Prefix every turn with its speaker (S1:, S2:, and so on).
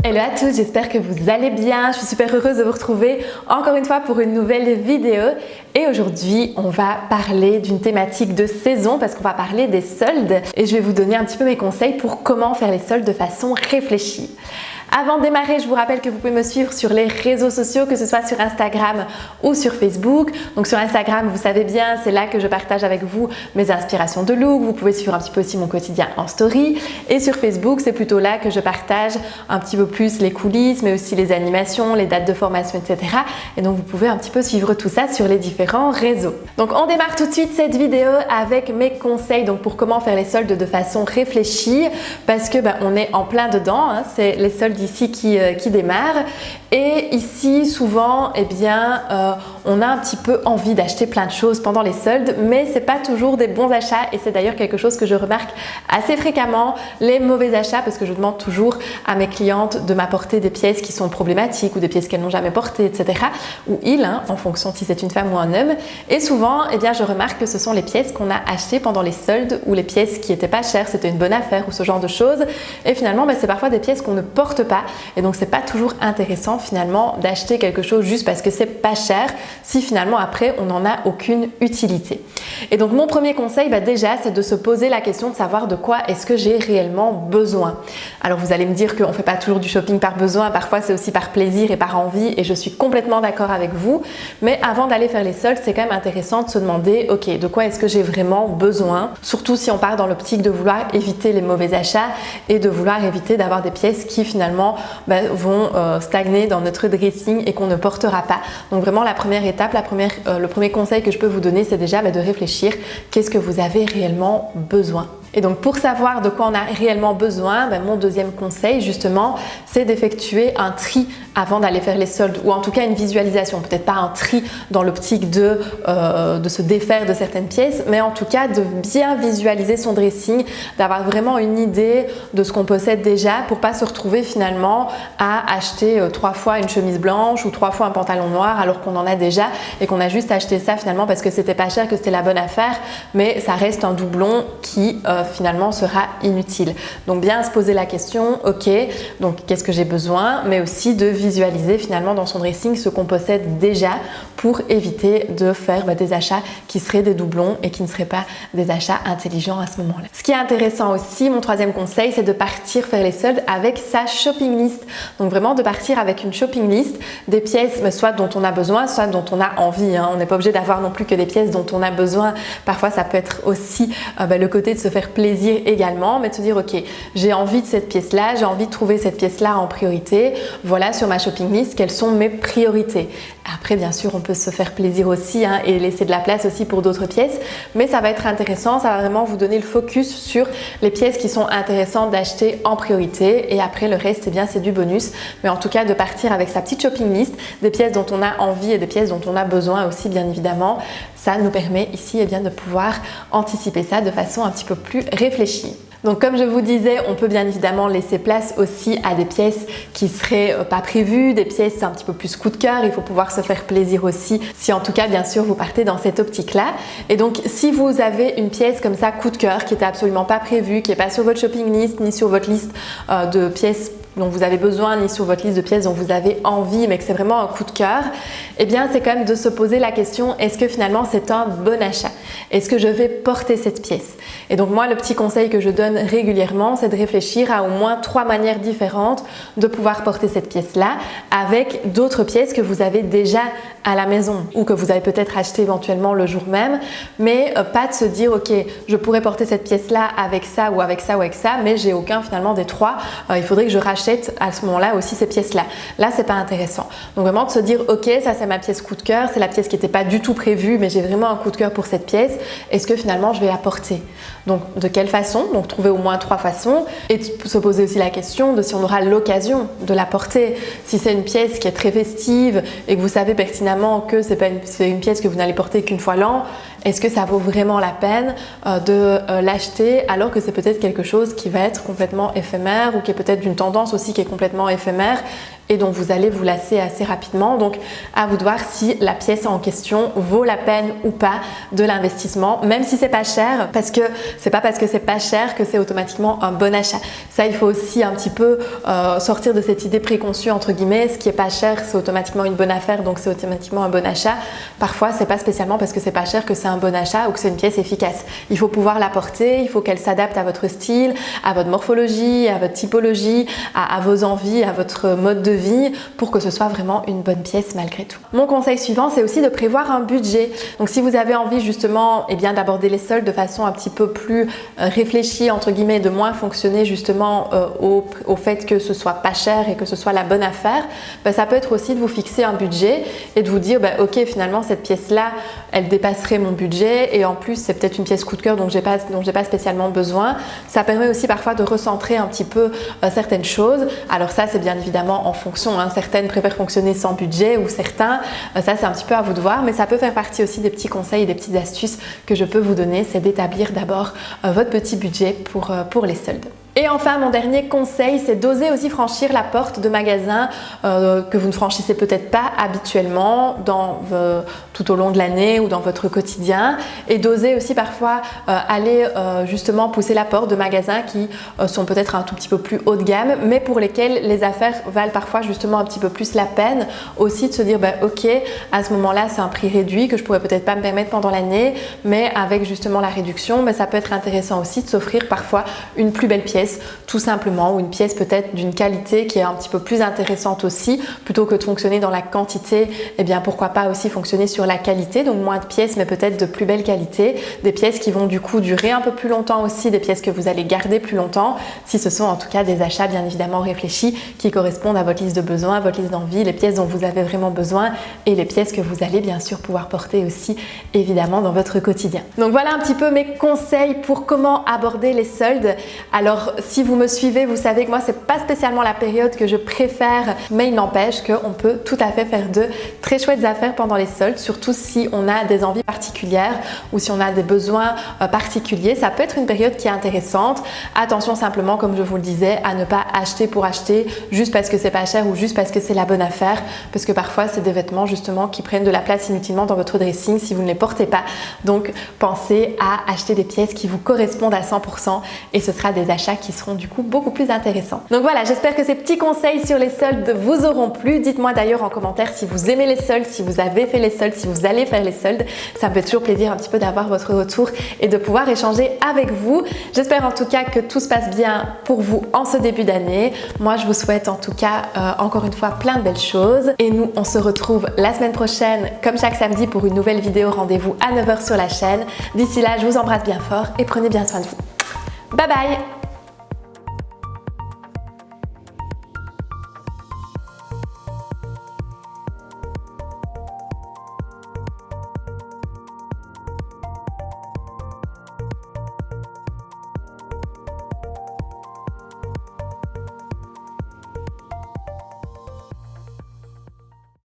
S1: Hello à tous, j'espère que vous allez bien. Je suis super heureuse de vous retrouver encore une fois pour une nouvelle vidéo. Et aujourd'hui, on va parler d'une thématique de saison parce qu'on va parler des soldes. Et je vais vous donner un petit peu mes conseils pour comment faire les soldes de façon réfléchie. Avant de démarrer, je vous rappelle que vous pouvez me suivre sur les réseaux sociaux, que ce soit sur Instagram ou sur Facebook. Donc sur Instagram, vous savez bien, c'est là que je partage avec vous mes inspirations de look. Vous pouvez suivre un petit peu aussi mon quotidien en story. Et sur Facebook, c'est plutôt là que je partage un petit peu plus les coulisses, mais aussi les animations, les dates de formation, etc. Et donc vous pouvez un petit peu suivre tout ça sur les différents réseaux. Donc on démarre tout de suite cette vidéo avec mes conseils donc pour comment faire les soldes de façon réfléchie, parce que on est en plein dedans, hein, c'est les soldes ici qui démarre. Et ici souvent on a un petit peu envie d'acheter plein de choses pendant les soldes, mais c'est pas toujours des bons achats. Et c'est d'ailleurs quelque chose que je remarque assez fréquemment, les mauvais achats, parce que je demande toujours à mes clientes de m'apporter des pièces qui sont problématiques ou des pièces qu'elles n'ont jamais portées, etc. Ou en fonction si c'est une femme ou un homme. Et souvent je remarque que ce sont les pièces qu'on a achetées pendant les soldes ou les pièces qui étaient pas chères, c'était une bonne affaire ou ce genre de choses. Et finalement c'est parfois des pièces qu'on ne porte pas. Et donc c'est pas toujours intéressant finalement d'acheter quelque chose juste parce que c'est pas cher si finalement après on n'en a aucune utilité. Et donc mon premier conseil déjà c'est de se poser la question de savoir de quoi est-ce que j'ai réellement besoin. Alors vous allez me dire qu'on fait pas toujours du shopping par besoin, parfois c'est aussi par plaisir et par envie, et je suis complètement d'accord avec vous. Mais avant d'aller faire les soldes, c'est quand même intéressant de se demander ok, de quoi est-ce que j'ai vraiment besoin, surtout si on part dans l'optique de vouloir éviter les mauvais achats et de vouloir éviter d'avoir des pièces qui finalement vont stagner dans notre dressing et qu'on ne portera pas. Donc vraiment la première étape, le premier conseil que je peux vous donner, c'est déjà de réfléchir qu'est-ce que vous avez réellement besoin. Et donc pour savoir de quoi on a réellement besoin, mon deuxième conseil justement, c'est d'effectuer un tri avant d'aller faire les soldes, ou en tout cas une visualisation, peut-être pas un tri dans l'optique de se défaire de certaines pièces, mais en tout cas de bien visualiser son dressing, d'avoir vraiment une idée de ce qu'on possède déjà pour pas se retrouver finalement à acheter 3 fois une chemise blanche ou 3 fois un pantalon noir alors qu'on en a déjà et qu'on a juste acheté ça finalement parce que c'était pas cher, que c'était la bonne affaire, mais ça reste un doublon qui finalement sera inutile. Donc bien se poser la question, ok, donc qu'est-ce que j'ai besoin, mais aussi de visualiser finalement dans son dressing ce qu'on possède déjà pour éviter de faire des achats qui seraient des doublons et qui ne seraient pas des achats intelligents à ce moment-là. Ce qui est intéressant aussi, mon troisième conseil, c'est de partir faire les soldes avec sa shopping list. Donc vraiment de partir avec une shopping list des pièces soit dont on a besoin, soit dont on a envie. On n'est pas obligé d'avoir non plus que des pièces dont on a besoin. Parfois ça peut être aussi le côté de se faire plaisir également, mais de se dire ok, j'ai envie de cette pièce-là, j'ai envie de trouver cette pièce-là en priorité. Voilà sur ma shopping list quelles sont mes priorités. Après bien sûr on peut se faire plaisir aussi et laisser de la place aussi pour d'autres pièces, mais ça va être intéressant, ça va vraiment vous donner le focus sur les pièces qui sont intéressantes d'acheter en priorité, et après le reste c'est du bonus. Mais en tout cas de partir avec sa petite shopping list des pièces dont on a envie et des pièces dont on a besoin aussi bien évidemment, ça nous permet ici de pouvoir anticiper ça de façon un petit peu plus réfléchie. Donc comme je vous disais, on peut bien évidemment laisser place aussi à des pièces qui seraient pas prévues, des pièces un petit peu plus coup de cœur, il faut pouvoir se faire plaisir aussi, si en tout cas bien sûr vous partez dans cette optique-là. Et donc si vous avez une pièce comme ça coup de cœur qui n'était absolument pas prévue, qui n'est pas sur votre shopping list ni sur votre liste de pièces dont vous avez besoin, ni sur votre liste de pièces dont vous avez envie, mais que c'est vraiment un coup de cœur, c'est quand même de se poser la question, est-ce que finalement c'est un bon achat? Est-ce que je vais porter cette pièce? Et donc moi, le petit conseil que je donne régulièrement, c'est de réfléchir à au moins 3 manières différentes de pouvoir porter cette pièce-là avec d'autres pièces que vous avez déjà à la maison ou que vous avez peut-être acheté éventuellement le jour même, mais pas de se dire ok, je pourrais porter cette pièce-là avec ça ou avec ça ou avec ça, mais j'ai aucun finalement des 3, il faudrait que je rachète à ce moment-là aussi ces pièces-là. Là, c'est pas intéressant. Donc vraiment de se dire ok, ça c'est ma pièce coup de cœur, c'est la pièce qui n'était pas du tout prévue, mais j'ai vraiment un coup de cœur pour cette pièce, est-ce que finalement je vais la porter? Donc de quelle façon? Donc trouver au moins 3 façons, et se poser aussi la question de si on aura l'occasion de la porter. Si c'est une pièce qui est très festive et que vous savez pertinemment que c'est une pièce que vous n'allez porter qu'une fois l'an, est-ce que ça vaut vraiment la peine de l'acheter alors que c'est peut-être quelque chose qui va être complètement éphémère ou qui est peut-être d'une tendance aussi qui est complètement éphémère et dont vous allez vous lasser assez rapidement. Donc à vous de voir si la pièce en question vaut la peine ou pas de l'investissement, même si c'est pas cher, parce que c'est pas parce que c'est pas cher que c'est automatiquement un bon achat. Ça, il faut aussi un petit peu sortir de cette idée préconçue entre guillemets, ce qui est pas cher c'est automatiquement une bonne affaire, donc c'est automatiquement un bon achat. Parfois c'est pas spécialement parce que c'est pas cher que c'est un bon achat ou que c'est une pièce efficace. Il faut pouvoir la porter, il faut qu'elle s'adapte à votre style, à votre morphologie, à votre typologie, à vos envies, à votre mode de vie pour que ce soit vraiment une bonne pièce malgré tout. Mon conseil suivant, c'est aussi de prévoir un budget. Donc si vous avez envie justement d'aborder les soldes de façon un petit peu plus réfléchie entre guillemets, de moins fonctionner justement au fait que ce soit pas cher et que ce soit la bonne affaire, ça peut être aussi de vous fixer un budget et de vous dire ok, finalement cette pièce là elle dépasserait mon budget et en plus c'est peut-être une pièce coup de cœur dont j'ai pas spécialement besoin. Ça permet aussi parfois de recentrer un petit peu certaines choses. Alors ça c'est bien évidemment en fonction, certaines préfèrent fonctionner sans budget ou certains, ça c'est un petit peu à vous de voir, mais ça peut faire partie aussi des petits conseils et des petites astuces que je peux vous donner, c'est d'établir d'abord votre petit budget pour les soldes. Et enfin, mon dernier conseil, c'est d'oser aussi franchir la porte de magasins que vous ne franchissez peut-être pas habituellement tout au long de l'année ou dans votre quotidien, et d'oser aussi parfois aller justement pousser la porte de magasins qui sont peut-être un tout petit peu plus haut de gamme, mais pour lesquels les affaires valent parfois justement un petit peu plus la peine aussi de se dire ok, à ce moment-là c'est un prix réduit que je pourrais peut-être pas me permettre pendant l'année, mais avec justement la réduction, ça peut être intéressant aussi de s'offrir parfois une plus belle pièce tout simplement, ou une pièce peut-être d'une qualité qui est un petit peu plus intéressante aussi, plutôt que de fonctionner dans la quantité, pourquoi pas aussi fonctionner sur la qualité, donc moins de pièces mais peut-être de plus belle qualité, des pièces qui vont du coup durer un peu plus longtemps aussi, des pièces que vous allez garder plus longtemps, si ce sont en tout cas des achats bien évidemment réfléchis qui correspondent à votre liste de besoins, à votre liste d'envies, les pièces dont vous avez vraiment besoin et les pièces que vous allez bien sûr pouvoir porter aussi évidemment dans votre quotidien. Donc voilà un petit peu mes conseils pour comment aborder les soldes. Alors si vous me suivez, vous savez que moi c'est pas spécialement la période que je préfère, mais il n'empêche qu'on peut tout à fait faire de très chouettes affaires pendant les soldes, surtout si on a des envies particulières ou si on a des besoins particuliers. Ça peut être une période qui est intéressante. Attention simplement, comme je vous le disais, à ne pas acheter pour acheter juste parce que c'est pas cher ou juste parce que c'est la bonne affaire, parce que parfois c'est des vêtements justement qui prennent de la place inutilement dans votre dressing si vous ne les portez pas. Donc pensez à acheter des pièces qui vous correspondent à 100% et ce sera des achats qui seront du coup beaucoup plus intéressants. Donc voilà, j'espère que ces petits conseils sur les soldes vous auront plu. Dites-moi d'ailleurs en commentaire si vous aimez les soldes, si vous avez fait les soldes, si vous allez faire les soldes. Ça me fait toujours plaisir un petit peu d'avoir votre retour et de pouvoir échanger avec vous. J'espère en tout cas que tout se passe bien pour vous en ce début d'année. Moi, je vous souhaite en tout cas encore une fois plein de belles choses. Et nous, on se retrouve la semaine prochaine comme chaque samedi pour une nouvelle vidéo. Rendez-vous à 9h sur la chaîne. D'ici là, je vous embrasse bien fort et prenez bien soin de vous. Bye bye!